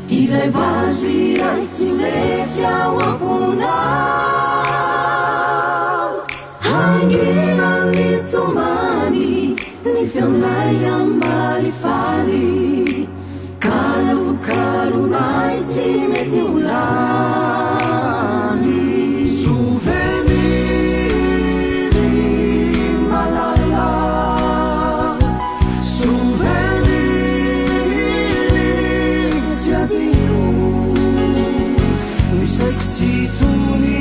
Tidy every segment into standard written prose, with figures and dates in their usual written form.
Ilai vazo iray tsy lefy ao am-ponao hanginan'ny tomany ny feonay amalifaly kalokalonay tsy mety ho lany souvenir malala saiko tsy tony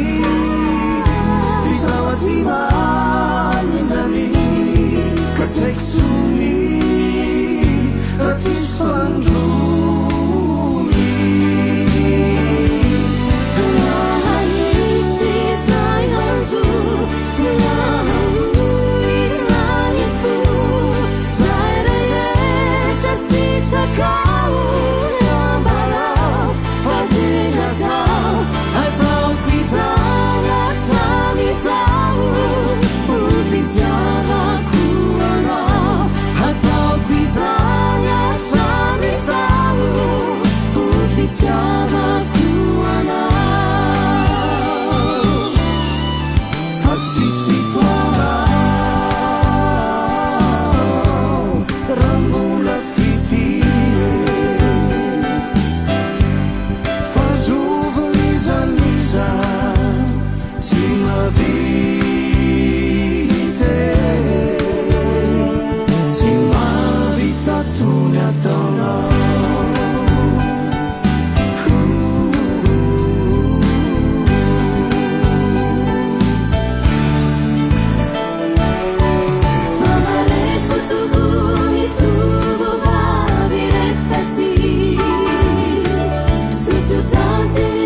fizahoaty manindaniny ka tsy haiko tsony raha tsisy fandrony raha isy zay hazo nahoinany fo zay rehetra sitrakao ambarao fa tena tao ataoko izany hatramin'izao ho fitiavako anao ataoko izany hatramin'izao ho fitiavako anao fa tsisy toanao raha mbola fitie fa zovon'izaniza tsy mavite tsy mavita tony ataonao fa malefo tokony tovovavy rehefa ty sotsio tantiny